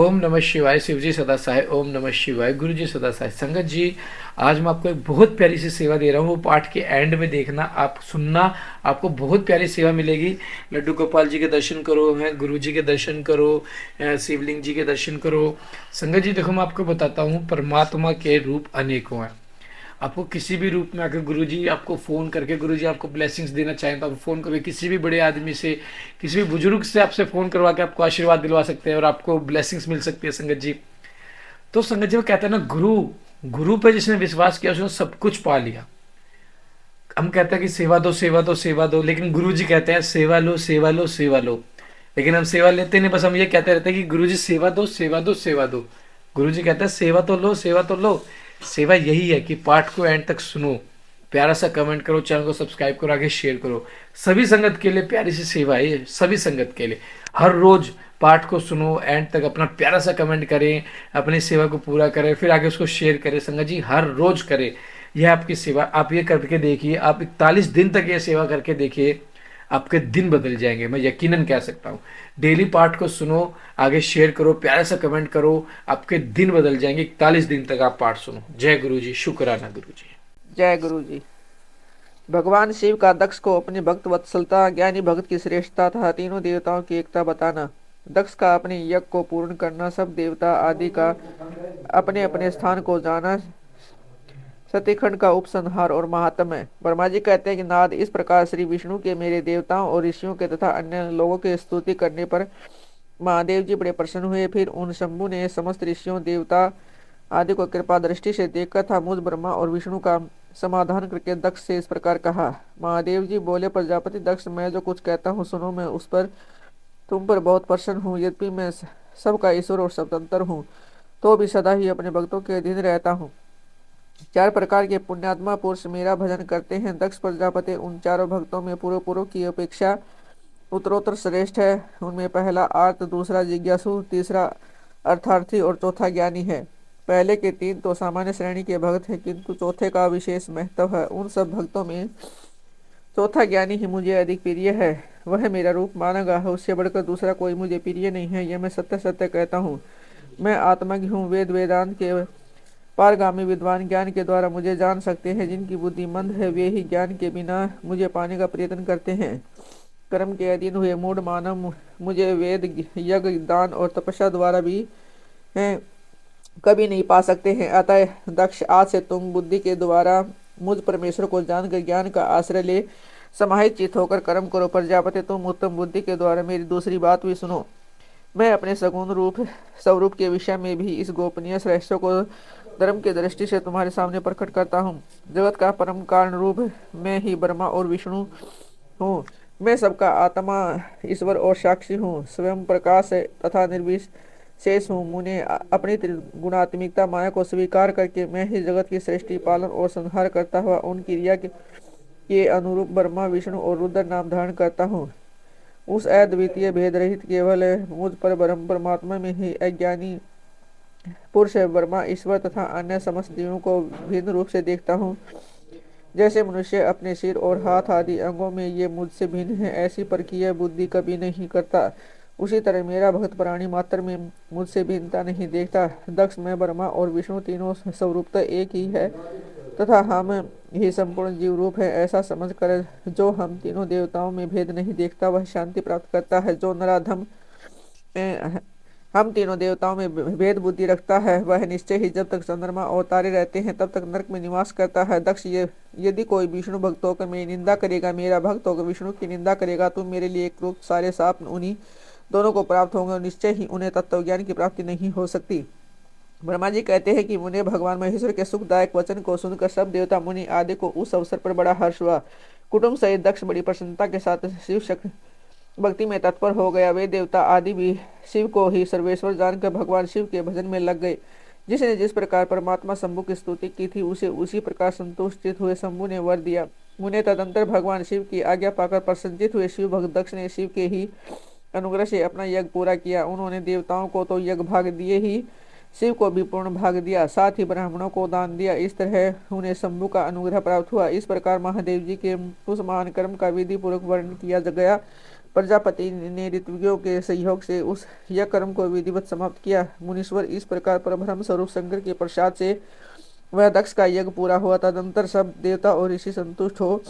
ओम नमः शिवाय। शिव जी सदा सहाय। ओम नमः शिवाय। गुरु जी सदा सहाय। संगत जी, आज मैं आपको एक बहुत प्यारी सी सेवा दे रहा हूँ। वो पाठ के एंड में देखना, आप सुनना, आपको बहुत प्यारी सेवा मिलेगी। लड्डू गोपाल जी के दर्शन करो, हैं गुरु जी के दर्शन करो, शिवलिंग जी के दर्शन करो। संगत जी देखो, मैं आपको बताता हूँ, परमात्मा के रूप अनेकों हैं। आपको किसी भी रूप में आकर गुरुजी आपको फ़ोन करके, गुरुजी आपको ब्लेसिंग्स देना चाहें तो आप फ़ोन करके किसी भी बड़े आदमी से, किसी भी बुजुर्ग से आपसे फ़ोन करवा के आपको आशीर्वाद दिलवा सकते हैं और आपको ब्लेसिंग्स मिल सकती है संगत जी। तो संगत जी वो कहते हैं ना, गुरु गुरु पे जिसने विश्वास किया उसने सब कुछ पा लिया। हम कहते हैं कि सेवा दो सेवा दो सेवा दो, लेकिन गुरु जी कहते हैं सेवा लो सेवा लो सेवा लो। लेकिन हम सेवा लेते नहीं, बस हम ये कहते रहते हैं कि गुरु जी सेवा दो सेवा दो सेवा दो। गुरु जी कहते हैं सेवा तो लो सेवा तो लो। सेवा यही है कि पाठ को एंड तक सुनो, प्यारा सा कमेंट करो, चैनल को सब्सक्राइब करो, आगे शेयर करो। सभी संगत के लिए प्यारी सी सेवा है ये, सभी संगत के लिए। हर रोज पाठ को सुनो, एंड तक अपना प्यारा सा कमेंट करें, अपनी सेवा को पूरा करें, फिर आगे उसको शेयर करें। संगत जी हर रोज करें, यह आपकी सेवा। आप ये करके देखिए, आप 41 दिन तक ये सेवा करके देखिए, आपके दिन बदल जाएंगे, मैं यकीनन कह सकता हूँ। डेली पाठ को सुनो, आगे शेयर करो, प्यारा सा कमेंट करो, आपके दिन बदल जाएंगे। 41 दिन तक आप पाठ सुनो। जय गुरु जी। शुक्राना गुरु जी। जय गुरु जी। भगवान शिव का दक्ष को अपनी भक्त वत्सलता, ज्ञानी भक्त की श्रेष्ठता तथा तीनों देवताओं की एकता बताना। दक्ष का अपने यज्ञ को पूर्ण करना, सब देवता आदि का अपने अपने स्थान को जाना, सतीखंड का उपसंहार और महात्म्य। ब्रह्मा जी कहते हैं कि नाद इस प्रकार श्री विष्णु के मेरे देवताओं और ऋषियों के तथा अन्य लोगों की स्तुति करने पर महादेव जी बड़े प्रसन्न हुए। फिर उन शंभु ने समस्त ऋषियों देवता आदि को कृपा दृष्टि से देखकर था मुझ ब्रह्मा और विष्णु का समाधान करके दक्ष से इस प्रकार कहा। महादेव जी बोले, प्रजापति दक्ष, मैं जो कुछ कहता हूँ सुनो। मैं उस पर तुम पर बहुत प्रसन्न हूँ। यद्यपि मैं सबका ईश्वर और स्वतंत्र हूँ, तो भी सदा ही अपने भक्तों के अधीन रहता हूँ। 4 प्रकार के पुण्यात्मा पुरुष मेरा भजन करते हैं। दक्ष प्रजापति उन चारों भक्तों में पूर्व पूर्व की अपेक्षा उत्तरोत्तर श्रेष्ठ है। उनमें पहला आर्त, दूसरा जिज्ञासु, तीसरा अर्थार्थी और चौथा ज्ञानी है। पहले के 3 तो सामान्य श्रेणी के भक्त हैं, किंतु चौथे का विशेष महत्व है। उन सब भक्तों में चौथा ज्ञानी ही मुझे अधिक प्रिय है। वह मेरा रूप माना गया है, उससे बढ़कर दूसरा कोई मुझे प्रिय नहीं है। यह मैं सत्य सत्य कहता हूँ। मैं आत्मज्ञ हूँ। वेद वेदांत के पारगामी विद्वान ज्ञान के द्वारा मुझे जान सकते हैं। जिनकी बुद्धि मंद है वे ही ज्ञान के बिना मुझे पाने का प्रयत्न करते हैं। कर्म के अधीन हुए मूढ़ मानव मुझे वेद, यज्ञ, दान और तपस्या द्वारा भी कभी नहीं पा सकते हैं। अतः दक्ष, आज से तुम बुद्धि के द्वारा मुझ परमेश्वर को जानकर ज्ञान का आश्रय ले समाहित चित होकर कर्म करो। प्रजापति, तुम उत्तम बुद्धि के द्वारा मेरी दूसरी बात भी सुनो। मैं अपने सगुण रूप स्वरूप के विषय में भी इस गोपनीय रहस्य को धर्म की दृष्टि से तुम्हारे सामने प्रकट करता हूँ। जगत का परम कारण रूप मैं ही ब्रह्मा और विष्णु हूँ। मैं सबका आत्मा, ईश्वर और साक्षी हूँ। स्वयं प्रकाश तथा निर्विशेष हूँ। मुने अपनी त्रिगुणात्मिकता माया को स्वीकार करके मैं ही जगत की सृष्टि, पालन और संहार करता हुआ उन क्रिया के अनुरूप ब्रह्मा, विष्णु और रुद्र नाम धारण करता हूँ। उस अद्वितीय भेद रहित केवल मुझ पर ब्रह्म परमात्मा में ही अज्ञानी पुरुष ब्रह्मा, ईश्वर तथा अन्य समस्त जीवों को भिन्न रूप से देखता हूँ। जैसे मनुष्य अपने सिर और हाथ आदि अंगों में ये मुझसे भिन्न है, ऐसी परकीय बुद्धि कभी नहीं करता। उसी तरह मेरा भक्त प्राणी मात्र में मुझसे भिन्नता नहीं देखता। दक्ष, मैं ब्रह्मा और विष्णु तीनों स्वरूपतः एक ही है तथा हम ही संपूर्ण जीव रूप है। ऐसा समझकर जो हम तीनों देवताओं में भेद नहीं देखता वह शांति प्राप्त करता है। जो नराधम हम तीनों देवताओं में भेद बुद्धि रखता है वह निश्चय ही जब तक चंद्रमा और तारे रहते हैं तब तक नरक में निवास करता है। दक्ष, यदि कोई विष्णु भक्त होकर मेरी निंदा करेगा, मेरा भक्त होकर विष्णु की निंदा करेगा, तो मेरे लिए उपरोक्त सारे शाप उन्हीं दोनों को प्राप्त होंगे और निश्चय ही उन्हें तत्वज्ञान की प्राप्ति नहीं हो सकती। ब्रह्मा जी कहते हैं कि मुने भगवान महेश्वर के सुखदायक वचन को सुनकर सब देवता मुनि आदि को उस अवसर पर बड़ा हर्ष हुआ। कुटुंब सहित दक्ष बड़ी प्रसन्नता के साथ शिव शक्ति भक्ति में तत्पर हो गया। वे देवता आदि भी शिव को ही सर्वेश्वर जानकर भगवान शिव के भजन में लग गए। जिसने जिस प्रकार परमात्मा शंभु की स्तुति की थी उसे उसी प्रकार संतुष्टित हुए शंभु ने वर दिया। मुने तदंतर भगवान शिव की आज्ञा पाकर प्रसन्नचित हुए शिव भक्त दक्ष ने शिव के ही अनुग्रह से अपना यज्ञ पूरा किया। उन्होंने देवताओं को तो यज्ञ भाग दिए ही शिव को भी पूर्ण भाग दिया, साथ ही ब्राह्मणों को दान दिया। इस तरह उन्हें शंभु का अनुग्रह प्राप्त हुआ। इस प्रकार महादेव जी के उस महान कर्म का विधि पूर्वक वर्णन किया गया। प्रजापति ने ऋत्वियों के सहयोग से उस यह कर्म को विधिवत समाप्त किया। मुनीश्वर इस प्रकार परब्रह्म स्वरूप शंकर के प्रसाद से वह दक्ष का यज्ञ पूरा हुआ। तदंतर सब देवता और ऋषि संतुष्ट हो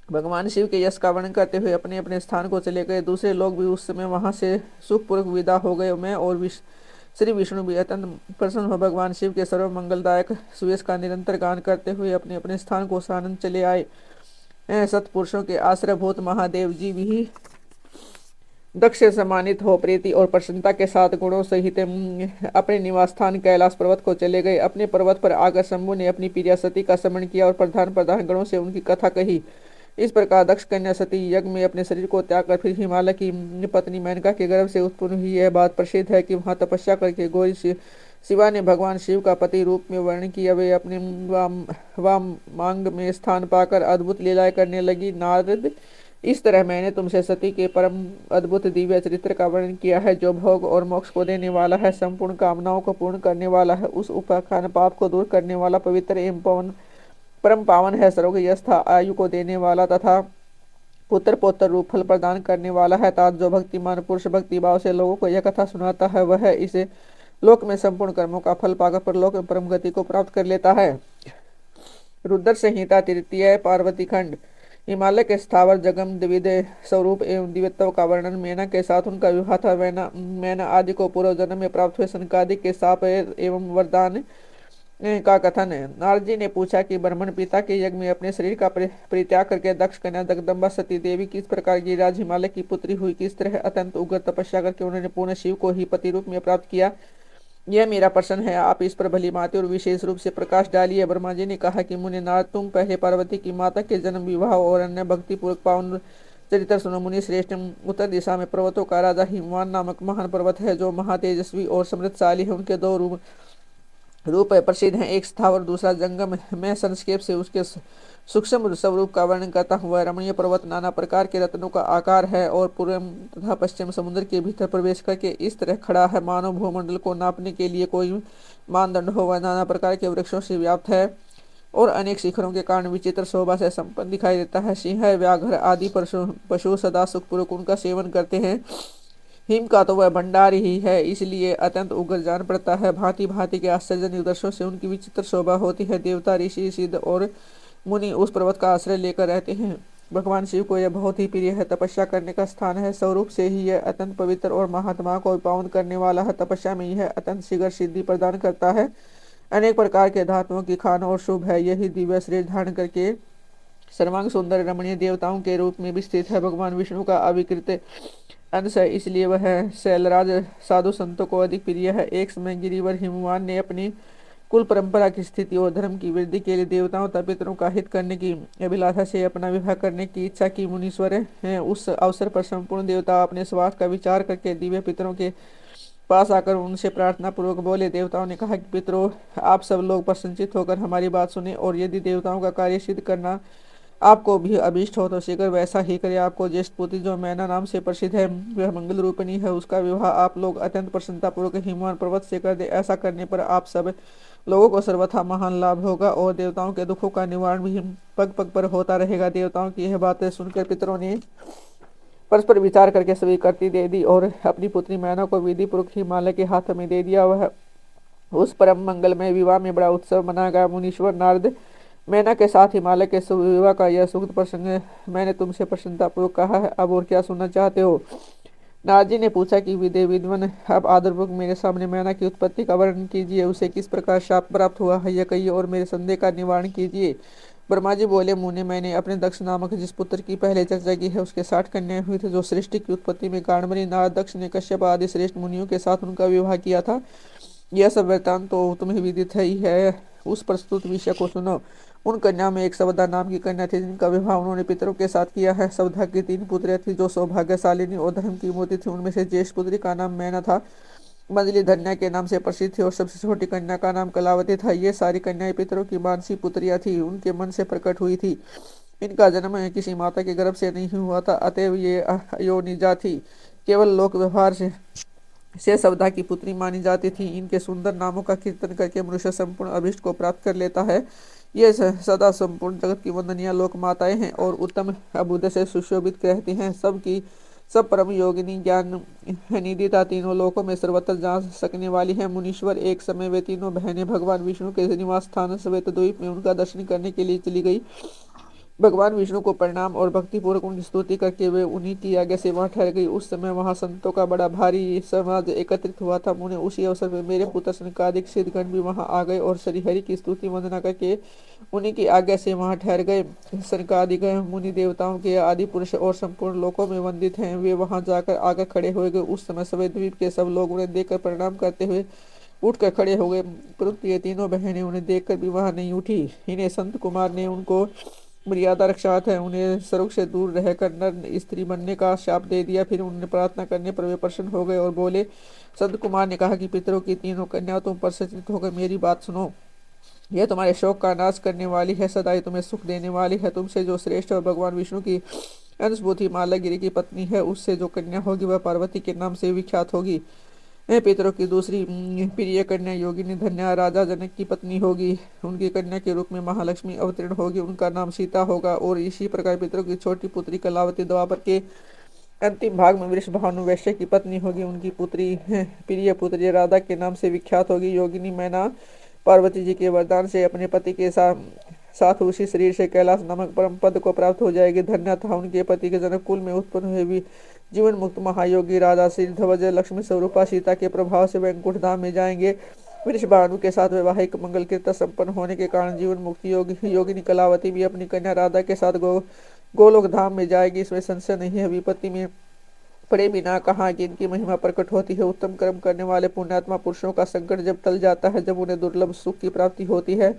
भगवान शिव के यश का वर्णन करते हुए अपने अपने स्थान को चले गए। दूसरे लोग भी उस समय वहां से सुखपूर्वक विदा हो गए। मैं और श्री विष्णु भी अत्यंत प्रसन्न हो भगवान शिव के सर्व मंगलदायक सुयश का निरंतर गान करते हुए अपने अपने स्थान को सानंद चले आए। सत्पुरुषों के आश्रयभूत महादेव जी भी दक्ष से सम्मानित हो प्रीति और प्रसन्नता के साथ गुणों सहित अपने निवास स्थान कैलाश पर्वत को चले गए। अपने पर्वत पर आकर शंभु ने अपनी प्रिया सती का स्मरण किया और प्रधान प्रधान गणों से उनकी कथा कही। इस प्रकार दक्ष कन्या सती यज्ञ में अपने शरीर को त्याग कर फिर हिमालय की पत्नी मेनका के गर्भ से उत्पन्न हुई। यह बात प्रसिद्ध है कि वहां तपस्या करके गौरी शिवा ने भगवान शिव का पति रूप में वर्णन किया। वे अपने वाम मांग में स्थान पाकर अद्भुत लीलाएं करने लगी। नारद, इस तरह मैंने तुमसे सती के परम अद्भुत दिव्य चरित्र का वर्णन किया है, जो भोग और मोक्ष को देने वाला है, संपूर्ण कामनाओं को पूर्ण करने वाला है, उस उपाख्यान पाप को दूर करने वाला, पवित्र एवं पवन परम पावन है, सर्वोग यस्था आयु को देने वाला तथा पुत्र पौत्र रूप फल प्रदान करने वाला है। तात जो भक्तिमान पुरुष भक्ति भाव से लोगों को यह कथा सुनाता है, वह इसे लोक में संपूर्ण कर्मों का फल पाकर परलोक में परम गति को प्राप्त कर लेता है। रुद्र संहिता तृतीय पार्वती खंड। हिमालय के स्थावर जगम द्विविध स्वरूप एवं दिव्यत्व का वर्णन। मैना के साथ उनका विवाह था। मैना आदि को पूर्व जन्म में प्राप्त हुए सनकादिक के शाप एवं वरदान का कथन है। नारद जी ने पूछा कि ब्राह्मण पिता के यज्ञ में अपने शरीर का परित्याग करके दक्ष कन्या जगदम्बा सती देवी किस प्रकार गिरिराज हिमालय की पुत्री हुई, किस तरह अत्यंत उग्र तपस्या करके उन्होंने पूर्ण शिव को ही पति रूप में प्राप्त किया, यह मेरा प्रश्न है। आप इस पर भली माते और विशेष रूप से प्रकाश डालिए। ब्रह्मा जी ने कहा कि मुनि नारद, तुम पहले पार्वती की माता के जन्म, विवाह और अन्य भक्ति पूर्वक पावन चरित्र सुनो। मुनि श्रेष्ठ, उत्तर दिशा में पर्वतों का राजा हिमवान नामक महान पर्वत है, जो महातेजस्वी और समृद्धशाली है। उनके दो रूप प्रसिद्ध हैं, एक स्थावर दूसरा जंगम। मैं संक्षेप से उसके सूक्ष्म स्वरूप का वर्णन करता हूँ। वह रमणीय पर्वत नाना प्रकार के रत्नों का आकार है और पूर्व तथा पश्चिम समुद्र के भीतर प्रवेश करके इस तरह खड़ा है मानव भूमंडल को नापने के लिए कोई मानदंड हो। वह नाना प्रकार के वृक्षों से व्याप्त है और अनेक शिखरों के कारण विचित्र शोभा से संपन्न दिखाई देता है। सिंह, व्याघ्र आदि पशु सदा सुखपूर्वक उनका सेवन करते हैं। हिम का तो वह भंडार ही है, इसलिए अत्यंत उग्र जान पड़ता है। भांति भांति के आश्चर्यजनक दृश्यों से उनकी विचित्र शोभा होती है। देवता, ऋषि, सिद्ध और मुनि उस पर्वत का आश्रय लेकर रहते हैं। भगवान शिव को यह बहुत ही प्रिय है, तपस्या करने का स्थान है। स्वरूप से ही यह अत्यंत पवित्र और महात्मा को पावन करने वाला है। तपस्या में यह अत्यंत शीघ्र सिद्धि प्रदान करता है। अनेक प्रकार के धातुओं की खान और शुभ है। यही दिव्य शरीर धारण करके सर्वांग सुंदर रमणीय देवताओं के रूप में भी स्थित है। भगवान विष्णु का अविकृत अंश है, इसलिए वह शैलराज साधु संतों को अधिक प्रिय है। एक समय गिरिवर हिमवान ने अपनी कुल परंपरा की स्थिति और धर्म की वृद्धि के लिए देवताओं तथा पितरों का हित करने की अभिलाषा से अपना विवाह करने की इच्छा की। मुनीश्वर हैं, उस अवसर पर संपूर्ण देवता अपने स्वार्थ का विचार करके दिव्य पितरों के पास आकर उनसे प्रार्थना पूर्वक बोले। देवताओं ने कहा कि पितरों, आप सब लोग प्रसन्नचित होकर हमारी बात सुने और यदि देवताओं का कार्य सिद्ध करना आपको भी अभीष्ट हो तो शीघ्र वैसा ही करे। आपको ज्येष्ठ पुत्री जो मैना नाम से प्रसिद्ध है, वह मंगल रूपिणी है, उसका विवाह आप लोग अत्यंत प्रसन्नता पूर्वक हिमवान पर्वत से कर दे। ऐसा करने पर आप सब लोगों को सर्वथा महान लाभ होगा और देवताओं के दुखों का निवारण भी पग पग पर होता रहेगा। देवताओं की यह बातें सुनकर पितरों ने परस्पर विचार करके स्वीकृति दे दी और अपनी पुत्री मैना को विधि पूर्वक हिमालय के हाथ में दे दिया। वह उस परम मंगलमय विवाह में बड़ा उत्सव मनाया गया। मुनीश्वर नारद, मैना के साथ हिमालय के विवाह का यह सुखद प्रसंग मैंने तुमसे प्रसन्नतापूर्वक कहा है, अब और क्या सुनना चाहते हो? नारद जी ने पूछा कि विद्वान, अब आदरपूर्वक मेरे सामने मैना की उत्पत्ति का वर्णन कीजिए, उसे किस प्रकार शाप प्राप्त हुआ है यह कहिए और मेरे संदेह का निवारण कीजिए। ब्रह्मा जी बोले, मुनि, मैंने अपने दक्ष नामक जिस पुत्र की पहले चर्चा की है उसके 60 कन्याएं हुई थी, जो सृष्टि की उत्पत्ति में कारण बनी। नारद दक्ष ने कश्यप आदि श्रेष्ठ मुनियों के साथ उनका विवाह किया था। यह सब वृत्तांत तो तुम्हें विदित ही है। उस प्रस्तुत विषय को सुनो। उन कन्याओं में एक सवधा नाम की कन्या थी, जिनका विवाह उन्होंने पितरों के साथ किया है। सवधा की 3 पुत्रियां थी, जो सौभाग्यशालिनी और धर्म की मूर्ति थी। उनमें से ज्येष्ठ पुत्री का नाम मैना था, मंजली धन्या के नाम से प्रसिद्ध थी और सबसे छोटी कन्या का नाम कलावती था। ये सारी कन्याएं पितरों की मानसी पुत्रियां थी, उनके मन से प्रकट हुई थी। इनका जन्म किसी माता के गर्भ से नहीं हुआ था, अतएव ये अयोनिजा थी, केवल लोक व्यवहार से सवधा की पुत्री मानी जाती थी। इनके सुंदर नामों का कीर्तन करके मनुष्य संपूर्ण अभिष्ट को प्राप्त कर लेता है। ये सदा संपूर्ण जगत की वंदनीय लोक माताएं हैं और उत्तम अभ्युदय से सुशोभित रहती हैं। सबकी सब परम योगिनी ज्ञान निधिता तीनों लोकों में सर्वत्र जा सकने वाली है। मुनीश्वर एक समय वे तीनों बहनें भगवान विष्णु के निवास स्थान श्वेत द्वीप में उनका दर्शन करने के लिए चली गई। भगवान विष्णु को प्रणाम और भक्तिपूर्वक उनकी स्तुति करके वे उन्हीं की आज्ञा से वहां ठहर गई। उस समय वहां संतों का बड़ा भारी समाज एकत्रित हुआ था। उन्हें उसी अवसर पर मेरे पुत्र सनकादिक सिद्धगण भी वहां आ गए और श्रीहरि की स्तुति वंदना करके उन्हीं की आज्ञा से वहां ठहर गए। सनकादिक मुनि देवताओं के आदि पुरुष और संपूर्ण लोकों में वंदित हैं, वे वहां जाकर आकर खड़े हो गए। उस समय श्वेत द्वीप के सब लोग उन्हें देखकर प्रणाम करते हुए उठकर खड़े हो गए, परंतु ये तीनों बहनें उन्हें देखकर भी वहां नहीं उठी। इन्हें संत कुमार ने उनको मर्यादा रक्षात है उन्हें स्वर्ग से दूर रहकर नर स्त्री बनने का शाप दे दिया। फिर उन्होंने प्रार्थना करने पर वे प्रसन्न हो गए और बोले। संत कुमार ने कहा कि पितरों की तीनों कन्या तुम पर सचेत होकर मेरी बात सुनो। यह तुम्हारे शोक का नाश करने वाली है, सदा ही तुम्हें सुख देने वाली है। तुमसे जो श्रेष्ठ और भगवान विष्णु की अंशभूति मालागिरी की पत्नी है, उससे जो कन्या होगी वह पार्वती के नाम से विख्यात होगी। पितरों की दूसरी प्रिय कन्या योगिनी धन्या राजा जनक की पत्नी होगी। उनकी कन्या के रूप में महालक्ष्मी अवतीर्ण होगी, उनका नाम सीता होगा। और इसी प्रकार पितरों की छोटी पुत्री कलावती द्वापर के अंतिम भाग में वृषभानु वैश्य की पत्नी होगी। उनकी पुत्री प्रिय पुत्री राधा के नाम से विख्यात होगी। योगिनी मैना पार्वती जी के वरदान से अपने पति के साथ उसी शरीर से कैलाश नामक परम पद को प्राप्त हो जाएगी। धन्य था उनके पति के जनक कुल में उत्पन्न हुए भी जीवन मुक्त महायोगी राजा श्री ध्वज लक्ष्मी स्वरूपा सीता के प्रभाव से वैकुंठ धाम में जाएंगे। वृषभानु के साथ वैवाहिक मंगल कृत्य संपन्न होने के कारण जीवन मुक्ति योगिनी कलावती भी अपनी कन्या राधा के साथ गोलोक धाम में जाएगी, इसमें संशय नहीं है। विपत्ति में पड़े बिना कहा कि इनकी महिमा प्रकट होती है। उत्तम कर्म करने वाले पुण्यात्मा पुरुषों का संकट जब टल जाता है, जब उन्हें दुर्लभ सुख की प्राप्ति होती है।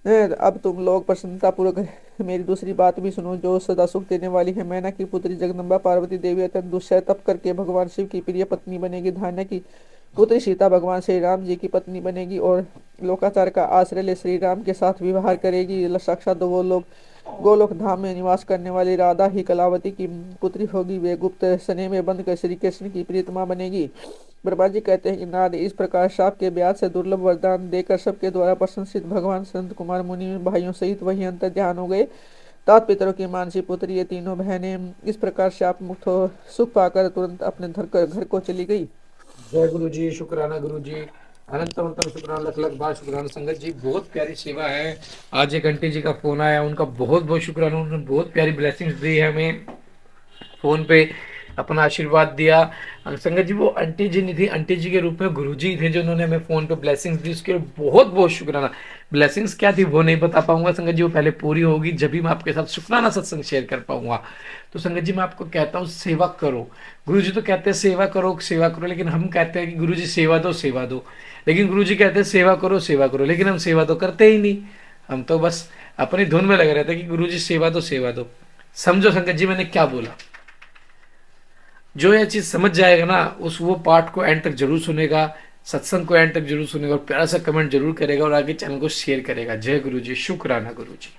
अब तुम लोग प्रसन्नता पूर्वक मेरी दूसरी बात भी सुनो, जो सदा सुख देने वाली है। मैना की पुत्री जगदम्बा पार्वती देवी अत्यंत दुष्चय तप करके भगवान शिव की प्रिय पत्नी बनेगी। धान्य की पुत्री सीता भगवान श्री राम जी की पत्नी बनेगी और लोकाचार का आश्रय ले श्री राम के साथ विवाह करेगी। साक्षात वो लोग गोलोक धाम में निवास करने वाली राधा ही कलावती की पुत्री होगी। वे गुप्त स्नेह में बंद कर श्री कृष्ण की प्रियतमा बनेगी। ब्रह्मा जी कहते हैं कि नारद इस प्रकार शाप के ब्याज से दुर्लभ वरदान देकर सबके द्वारा प्रशंसित भगवान संत कुमार मुनि भाइयों सहित वही अंतर ध्यान हो गए। तात पितरों की मानसी पुत्री ये तीनों बहनें इस प्रकार शाप मुक्त हो सुख पाकर तुरंत अपने घर को चली गई। जय गुरु जी, शुक्राना गुरु जी, अनंत शुक्राना, लख लख बार शुक्राना। संगत जी बहुत प्यारी सेवा है। आज एक आंटी जी का फोन आया, उनका बहुत बहुत शुक्राना, उन्होंने बहुत प्यारी ब्लेसिंग्स दी है हमें, फोन पे अपना आशीर्वाद दिया। संगत जी वो आंटी जी नहीं थी, आंटी जी के रूप में गुरु जी थे जो उन्होंने हमें फोन पे ब्लेसिंग्स दी, उसके लिए बहुत बहुत शुक्राना। ब्लेसिंग्स क्या थी वो नहीं बता पाऊंगा संगत जी, वो पहले पूरी होगी जब भी मैं आपके साथ शुक्राना सत्संग शेयर कर पाऊंगा। तो संगत जी मैं आपको कहता हूँ सेवा करो। गुरु जी तो कहते हैं सेवा करो सेवा करो, लेकिन हम कहते हैं कि गुरु जी सेवा दो सेवा दो, लेकिन गुरु जी कहते हैं सेवा करो, लेकिन हम सेवा तो करते ही नहीं। हम तो बस अपनी धुन में लगे रहते हैं कि गुरु जी सेवा दो सेवा दो। समझो संगत जी मैंने क्या बोला। जो यह चीज समझ जाएगा ना, उस वो पार्ट को एंड तक जरूर सुनेगा, सत्संग को एंड तक जरूर सुनेगा और प्यारा सा कमेंट जरूर करेगा और आगे चैनल को शेयर करेगा। जय गुरु जी, शुक्राना गुरु जी।